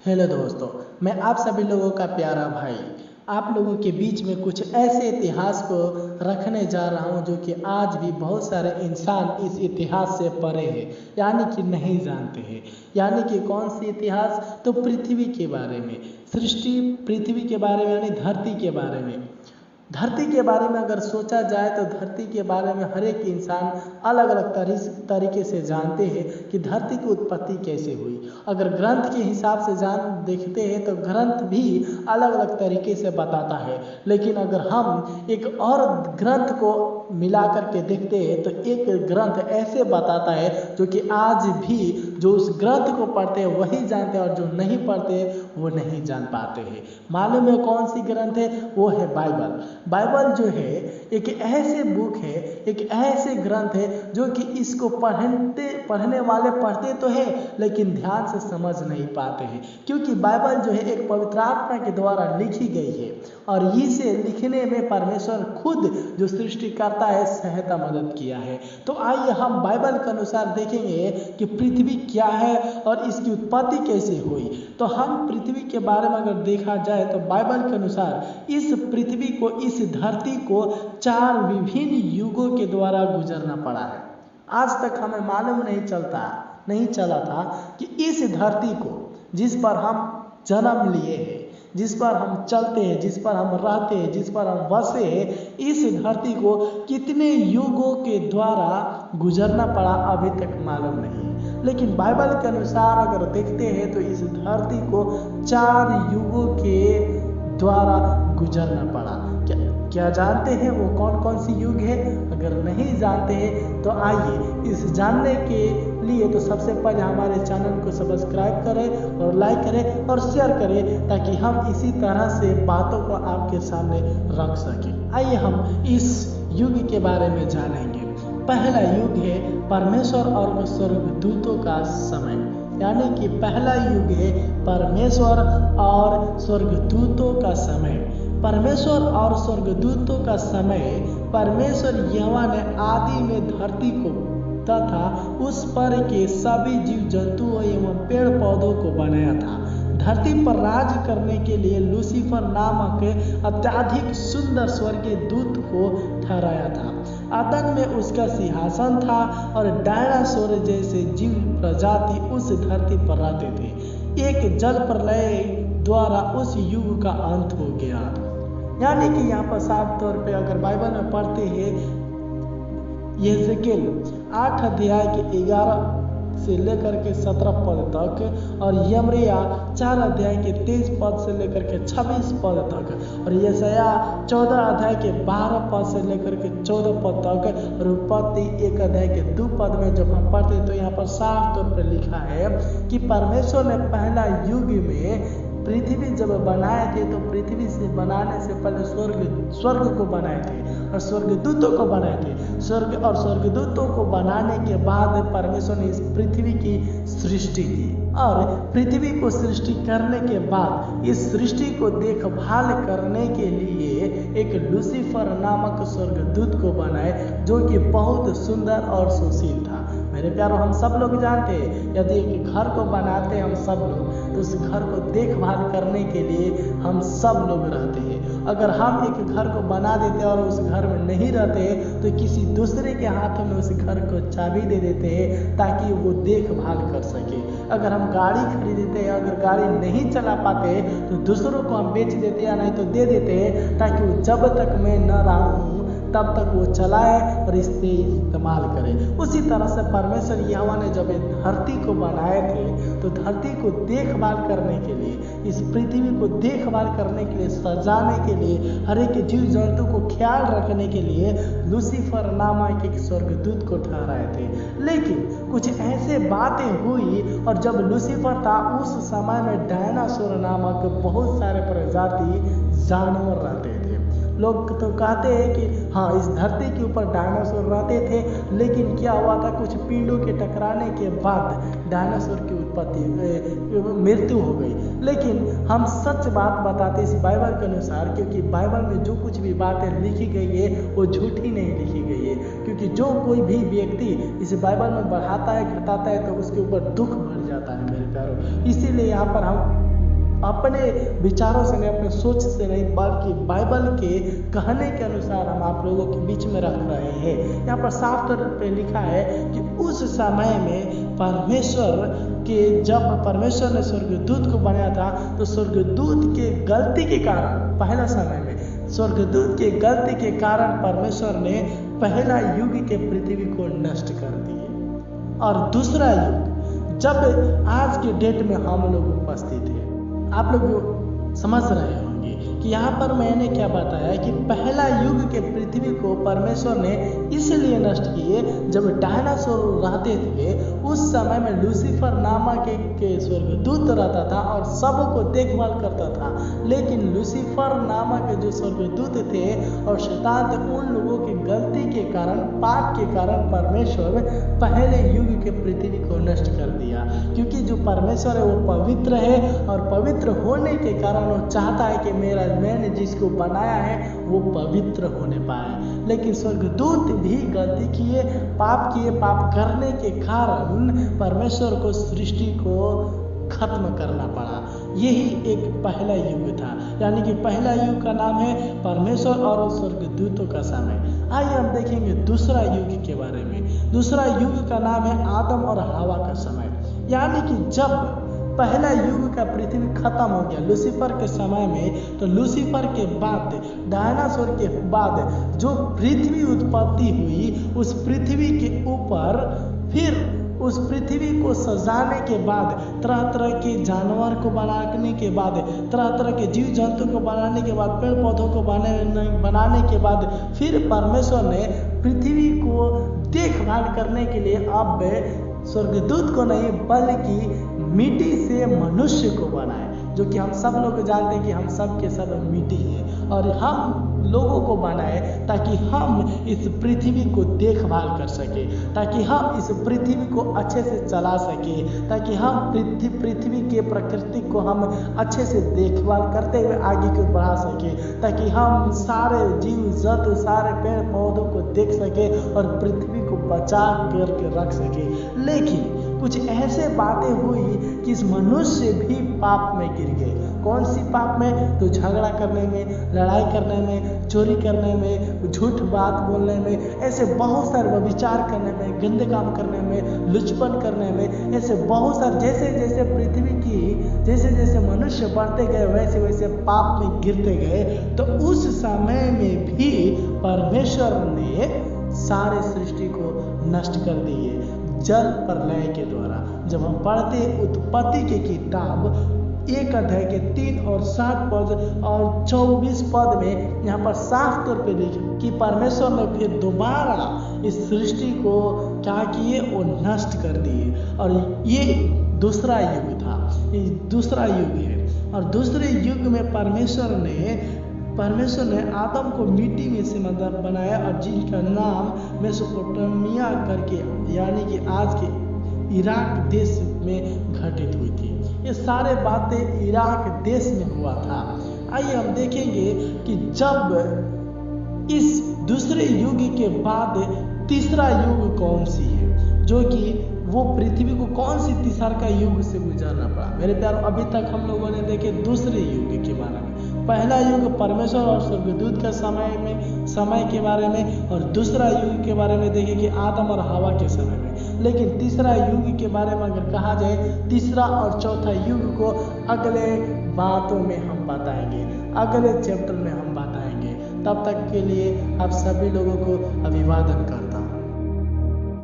Hello दोस्तों, मैं आप सभी लोगों का प्यारा भाई आप लोगों के बीच में कुछ ऐसे इतिहास को रखने जा रहा हूं जो कि आज भी बहुत सारे इंसान इस इतिहास से परे हैं, यानी कि नहीं जानते हैं। यानी कि कौन सी इतिहास? तो पृथ्वी के बारे में, सृष्टि पृथ्वी के बारे में, यानी धरती के बारे में। धरती के बारे में अगर सोचा जाए तो धरती के बारे में हर एक इंसान अलग अलग तरीके से जानते हैं कि धरती की उत्पत्ति कैसे हुई। अगर ग्रंथ के हिसाब से देखते हैं तो ग्रंथ भी अलग अलग तरीके से बताता है, लेकिन अगर हम एक और ग्रंथ को मिला करके देखते हैं तो एक ग्रंथ ऐसे बताता है जो कि आज भी जो उस ग्रंथ को पढ़ते हैं वही जानते हैं और जो नहीं पढ़ते वो नहीं जान पाते हैं। मालूम है कौन सी ग्रंथ है? वो है बाइबल। बाइबल जो है एक ऐसे बुक है, एक ऐसे ग्रंथ है जो कि इसको पढ़ने वाले पढ़ते तो है लेकिन ध्यान से समझ नहीं पाते हैं, क्योंकि बाइबल जो है एक पवित्र आत्मा के द्वारा लिखी गई है और इसे लिखने में परमेश्वर खुद जो सृष्टि करता है सहायता मदद किया है। तो आइए हम बाइबल के अनुसार देखेंगे कि पृथ्वी क्या है और इसकी उत्पत्ति कैसे हुई। तो हम पृथ्वी के बारे में अगर देखा जाए तो बाइबल के अनुसार इस पृथ्वी को, इस धरती को 4 विभिन्न युगों के द्वारा गुजरना पड़ा है। आज तक हमें मालूम नहीं चला था कि इस धरती को, जिस पर हम जन्म लिए हैं, जिस पर हम चलते हैं, जिस पर हम रहते हैं, जिस पर हम बसे हैं, इस धरती को कितने युगों के द्वारा गुजरना पड़ा अभी तक मालूम नहीं। लेकिन बाइबल के अनुसार अगर देखते हैं तो इस धरती को 4 युगों के द्वारा गुजरना पड़ा। क्या जानते हैं वो कौन कौन सी युग है? अगर नहीं जानते हैं तो आइए इस जानने के लिए तो सबसे पहले हमारे चैनल को सब्सक्राइब करें और लाइक करें और शेयर करें ताकि हम इसी तरह से बातों को आपके सामने रख सकें। आइए हम इस युग के बारे में जानेंगे। पहला युग है परमेश्वर और स्वर्गदूतों का समय, यानी कि पहला युग है परमेश्वर और स्वर्गदूतों का समय। परमेश्वर और स्वर्गदूतों का समय, परमेश्वर यहोवा ने आदि में धरती को तथा उस पर के सभी जीव जंतुओं एवं पेड़ पौधों को बनाया था। धरती पर राज करने के लिए लूसीफर नामक अत्यधिक सुंदर स्वर्गीय दूत को ठहराया था। अदन में उसका सिंहासन था और डायनासोर जैसे जीव प्रजाति उस धरती पर रहते थे। एक जल प्रलय द्वारा उस युग का अंत हो गया। यानी कि यहाँ पर साफ तौर पे अगर बाइबल में पढ़ते हैं यहेजकेल 8 अध्याय के 11 से लेकर के 17 पद तक और यमरिया 4 अध्याय के 23 पद से लेकर के 26 पद तक और यशायाह 14 अध्याय के 12 पद से लेकर के 14 पद तक और उत्पत्ति 1 अध्याय के 2 पद में जब हम पढ़ते तो यहाँ पर साफ तौर पर लिखा है कि परमेश्वर ने पहला युग में पृथ्वी जब बनाए थे तो पृथ्वी से बनाने से पहले स्वर्ग को बनाए थे और स्वर्गदूतों को बनाए थे। स्वर्गदूतों को बनाने के बाद परमेश्वर ने इस पृथ्वी की सृष्टि की और पृथ्वी को सृष्टि करने के बाद इस सृष्टि को देखभाल करने के लिए एक लूसीफर नामक स्वर्गदूत को बनाए जो कि बहुत सुंदर और सुशील था। मेरे प्यारों, हम सब लोग जानते हैं यदि एक घर को बनाते हैं हम सब लोग तो उस घर को देखभाल करने के लिए हम सब लोग रहते हैं। अगर हम एक घर को बना देते हैं और उस घर में नहीं रहते तो किसी दूसरे के हाथों में उस घर को चाबी दे देते हैं ताकि वो देखभाल कर सके। अगर हम गाड़ी खरीदते हैं, अगर गाड़ी नहीं चला पाते तो दूसरों को हम बेच देते हैं, नहीं तो दे देते हैं ताकि वो जब तक मैं न रहूं तब तक वो चलाए और इससे इस्तेमाल करे। उसी तरह से परमेश्वर यहोवा ने जब धरती को बनाए थे तो धरती को देखभाल करने के लिए, इस पृथ्वी को देखभाल करने के लिए, सजाने के लिए, हर एक जीव जंतु को ख्याल रखने के लिए लूसीफर नामक एक स्वर्गदूत को ठहराए थे। लेकिन कुछ ऐसे बातें हुई और जब लूसीफर था उस समय में डायनासोर नामक बहुत सारे प्रजाति जानवर रहते थे। लोग तो कहते हैं कि हाँ इस धरती के ऊपर डायनासोर रहते थे, लेकिन क्या हुआ था कुछ पिंडों के टकराने के बाद डायनासोर की मृत्यु हो गई। लेकिन हम सच बात बताते इस बाइबल के अनुसार, क्योंकि बाइबल में जो कुछ भी बातें लिखी गई है वो झूठी नहीं लिखी गई है, क्योंकि जो कोई भी व्यक्ति इस बाइबल में बढ़ाता है घटाता है तो उसके ऊपर दुख बढ़ जाता है मेरे प्यारों। इसीलिए यहाँ पर हम अपने विचारों से नहीं, अपने सोच से नहीं, बल्कि बाइबल के कहने के अनुसार हम आप लोगों के बीच में रख रहे हैं। यहाँ पर साफ तौर पे लिखा है कि उस समय में जब परमेश्वर ने स्वर्गदूत को बनाया था, तो स्वर्गदूत के गलती के कारण, पहला समय में स्वर्गदूत के गलती के कारण परमेश्वर ने पहला युग के पृथ्वी को नष्ट कर दिए। और दूसरा युग, जब आज के डेट में हम लोग उपस्थित हैं, आप लोग समझ रहे होंगे कि यहाँ पर मैंने क्या बताया कि पहला युग के पृथ्वी को परमेश्वर ने इसलिए नष्ट किए, जब डायनासोर रहते थे उस समय में लूसीफर नामक एक स्वर्गदूत रहता था और सबको देखभाल करता था। लेकिन लूसीफर नामक जो स्वर्गदूत थे और शैतान थे, उन लोगों की गलती के कारण, पाप के कारण परमेश्वर पहले युग के पृथ्वी को नष्ट कर दिया। क्योंकि जो परमेश्वर है वो पवित्र है, और पवित्र होने के कारण वो चाहता है कि मैंने जिसको बनाया है वो पवित्र होने पाए। लेकिन स्वर्गदूत भी गलती किए, पाप करने के कारण परमेश्वर को, सृष्टि को खत्म करना पड़ा। यही एक पहला युग था, यानी कि पहला युग का नाम है परमेश्वर और स्वर्गदूतों का समय। आइए हम देखेंगे दूसरा युग के बारे में। दूसरा युग का नाम है आदम और हवा का समय। यानी कि जब पहला युग का पृथ्वी खत्म हो गया लूसीफर के समय में, तो लूसीफर के बाद, डायनासोर के बाद जो पृथ्वी उत्पत्ति हुई, उस पृथ्वी के ऊपर फिर उस पृथ्वी को सजाने के बाद, तरह तरह के जानवर को बनाने के बाद, तरह तरह के जीव जंतु को बनाने के बाद, पेड़ पौधों को बनाने के बाद, फिर परमेश्वर ने पृथ्वी को देखभाल करने के लिए अब स्वर्गदूत को नहीं बल्कि मिट्टी से मनुष्य को बनाए। जो कि हम सब लोग जानते हैं कि हम सब के सब मिट्टी हैं, और हम लोगों को बनाए ताकि हम इस पृथ्वी को देखभाल कर सके, ताकि हम इस पृथ्वी को अच्छे से चला सके, ताकि हम पृथ्वी के प्रकृति को हम अच्छे से देखभाल करते हुए आगे को बढ़ा सके, ताकि हम सारे जीव जंतु, सारे पेड़ पौधों को देख सके और पृथ्वी को बचा करके रख सके। लेकिन कुछ ऐसे बातें हुई कि इस मनुष्य भी पाप में गिर गए। कौन सी पाप में? तो झगड़ा करने में, लड़ाई करने में, चोरी करने में, झूठ बात बोलने में, ऐसे बहुत सारे व्यभिचार करने में, गंदे काम करने में, लुचपन करने में, ऐसे बहुत सारे, जैसे जैसे पृथ्वी की जैसे मनुष्य बढ़ते गए वैसे वैसे पाप में गिरते गए। तो उस समय में भी परमेश्वर ने सारे सृष्टि को नष्ट कर दिए जल प्रलय के द्वारा। जब हम पढ़ते उत्पत्ति की किताब 1 अध्याय के 3 और 7 पद और 24 पद में यहाँ पर साफ तौर पे लिखे कि परमेश्वर ने फिर दोबारा इस सृष्टि को क्या किए, वो नष्ट कर दिए। और ये दूसरा युग था, ये दूसरा युग है। और दूसरे युग में परमेश्वर ने आदम को मिट्टी में से मतलब बनाया, और जिनका नाम मेसोपोटामिया करके, यानी कि आज के इराक देश में घटित हुई थी। ये सारे बातें इराक देश में हुआ था। आइए हम देखेंगे कि जब इस दूसरे युग के बाद तीसरा युग कौन सी है, जो कि वो पृथ्वी को कौन सी तीसरा का युग से गुजरना पड़ा। मेरे प्यारों, अभी तक हम लोगों ने देखे दूसरे युग के बारे में। पहला युग परमेश्वर और स्वर्गदूत का समय के बारे में, और दूसरा युग के बारे में देखे कि आदम और हवा के समय में। लेकिन तीसरा युग के बारे में अगर कहा जाए, तीसरा और चौथा युग को अगले बातों में हम बताएंगे, अगले चैप्टर में हम बताएंगे। तब तक के लिए आप सभी लोगों को अभिवादन करता हूं।